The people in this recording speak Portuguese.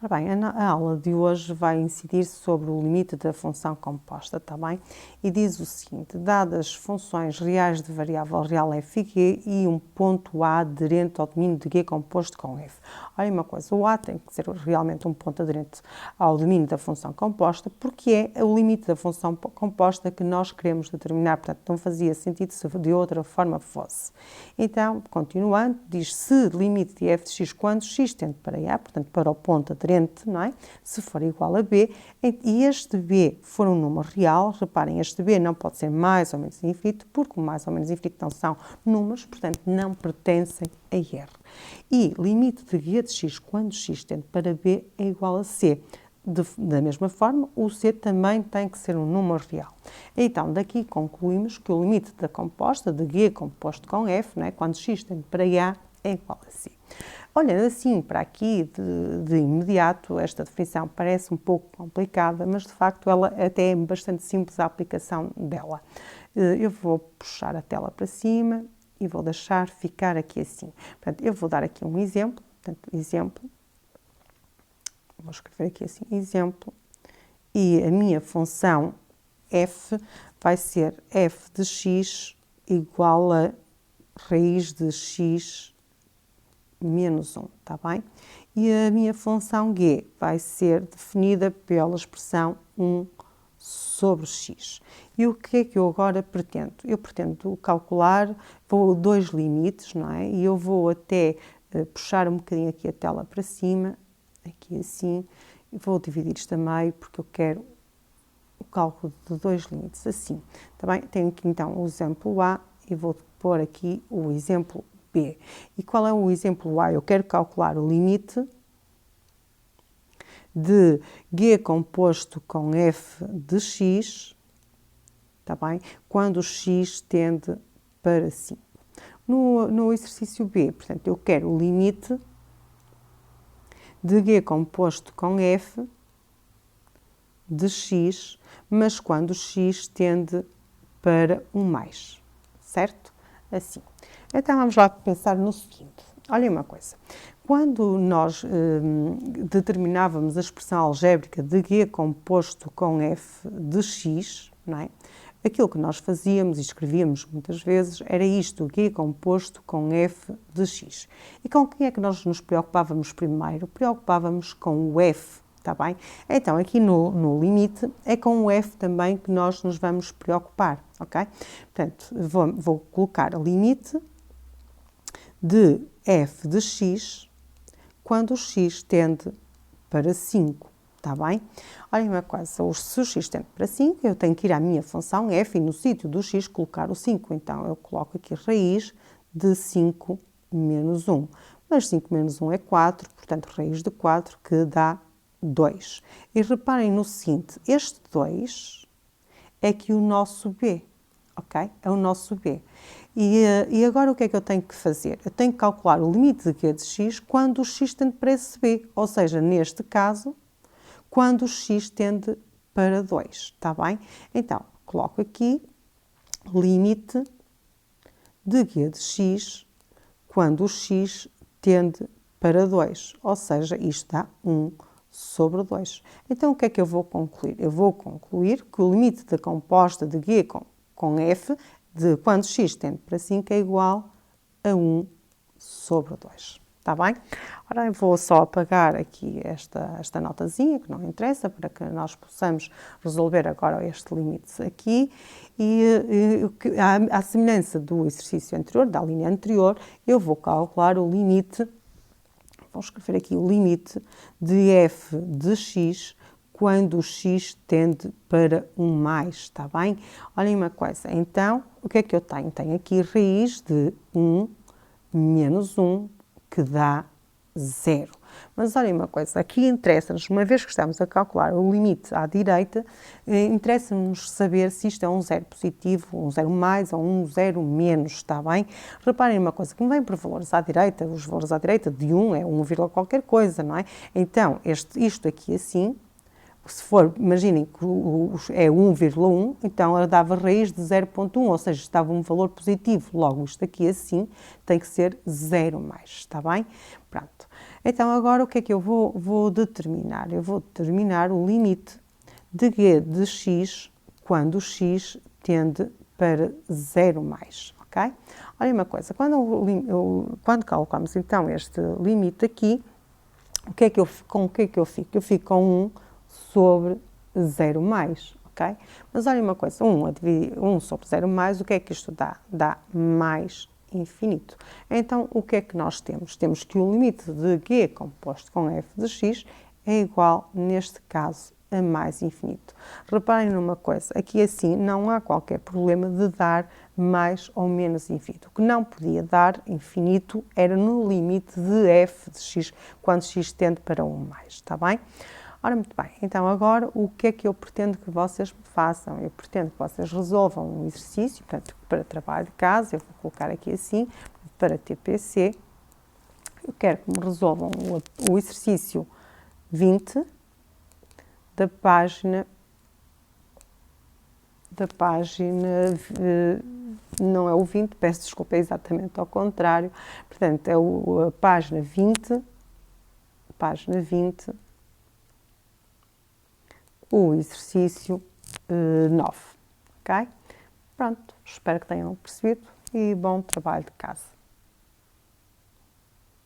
Ora bem, a aula de hoje vai incidir sobre o limite da função composta, está bem? E diz o seguinte: dadas funções reais de variável real f e g e um ponto A aderente ao domínio de g composto com f. Olha uma coisa, o A tem que ser realmente um ponto aderente ao domínio da função composta, porque é o limite da função composta que nós queremos determinar, portanto não fazia sentido se de outra forma fosse. Então, continuando, diz se limite de f de x quando x tende para A, portanto para o ponto aderente, não é? Se for igual a B, e este B for um número real, reparem, este B não pode ser mais ou menos infinito, porque o mais ou menos infinito não são números, portanto não pertencem a R. E limite de g de x quando x tende para B é igual a C. Da mesma forma, o C também tem que ser um número real. Então, daqui concluímos que o limite da composta, de G composto com F, não é? Quando x tende para A, é igual a C. Olhando assim para aqui, de imediato, esta definição parece um pouco complicada, mas de facto ela até é bastante simples a aplicação dela. Eu vou puxar a tela para cima e vou deixar ficar aqui assim. Portanto, eu vou dar aqui um exemplo, portanto, exemplo, vou escrever aqui assim, exemplo, e a minha função f vai ser f de x igual a raiz de x menos 1, está bem? E a minha função g vai ser definida pela expressão 1 sobre x. E o que é que eu agora pretendo? Eu pretendo calcular, dois limites, não é? E eu vou até puxar um bocadinho aqui a tela para cima, aqui assim, e vou dividir isto a meio, porque eu quero o cálculo de dois limites, assim. Tá bem? Tenho aqui então o exemplo A e vou pôr aqui o exemplo B. E qual é o exemplo A? Eu quero calcular o limite de G composto com F de x, tá bem? Quando o x tende para 5. No exercício B, portanto, eu quero o limite de G composto com F de x, mas quando o x tende para 1 mais, certo? Assim. Então, vamos lá pensar no seguinte. Olhem uma coisa. Quando nós determinávamos a expressão algébrica de G composto com F de x, não é? Aquilo que nós fazíamos e escrevíamos muitas vezes era isto, G composto com F de x. E com quem é que nós nos preocupávamos primeiro? Preocupávamos com o F, está bem? Então, aqui no limite, é com o F também que nós nos vamos preocupar, ok? Portanto, vou colocar limite de f de x quando o x tende para 5, está bem? Olha uma coisa, se o x tende para 5, eu tenho que ir à minha função f e no sítio do x colocar o 5. Então, eu coloco aqui raiz de 5 menos 1. Mas 5 menos 1 é 4, portanto, raiz de 4 que dá 2. E reparem no seguinte, este 2 é aqui o nosso b, ok? É o nosso b. E agora o que é que eu tenho que fazer? Eu tenho que calcular o limite de g de x quando o x tende para esse b, ou seja, neste caso, quando o x tende para 2, está bem? Então, coloco aqui limite de g de x quando o x tende para 2, ou seja, isto dá 1 sobre 2. Então, o que é que eu vou concluir? Eu vou concluir que o limite da composta de g com f de quando x tende para 5 é igual a 1 sobre 2. Está bem? Ora, eu vou só apagar aqui esta notazinha, que não interessa, para que nós possamos resolver agora este limite aqui. E à semelhança do exercício anterior, da linha anterior, eu vou calcular o limite, vou escrever aqui o limite de f de x quando o x tende para 1 mais, está bem? Olhem uma coisa, então, o que é que eu tenho? Tenho aqui raiz de 1 menos 1, que dá 0. Mas olhem uma coisa, aqui interessa-nos, uma vez que estamos a calcular o limite à direita, interessa-nos saber se isto é um zero positivo, um zero mais ou um zero menos, está bem? Reparem uma coisa, que me vem por valores à direita, os valores à direita de 1 é 1, qualquer coisa, não é? Então, isto aqui assim, se for, imaginem que é 1,1, então ela dava raiz de 0,1, ou seja, estava um valor positivo. Logo, isto aqui assim tem que ser 0 mais, está bem? Pronto. Então, agora o que é que eu vou determinar? Eu vou determinar o limite de g de x quando o x tende para 0 mais, ok? Olha uma coisa, quando colocamos então este limite aqui, com o que é que eu fico? Eu fico com 1 sobre 0 mais, ok? Mas olha uma coisa, 1 sobre 0 mais, o que é que isto dá? Dá mais infinito. Então, o que é que nós temos? Temos que o limite de g composto com f de x é igual, neste caso, a mais infinito. Reparem numa coisa, aqui assim não há qualquer problema de dar mais ou menos infinito. O que não podia dar infinito era no limite de f de x, quando x tende para 1 mais, está bem? Ora, muito bem, então agora o que é que eu pretendo que vocês façam? Eu pretendo que vocês resolvam um exercício, portanto, para trabalho de casa, eu vou colocar aqui assim, para TPC, eu quero que me resolvam o exercício 20 da página, não é o 20, peço desculpa, é exatamente ao contrário, portanto, é a página 20, o exercício 9, ok? Pronto, espero que tenham percebido e bom trabalho de casa.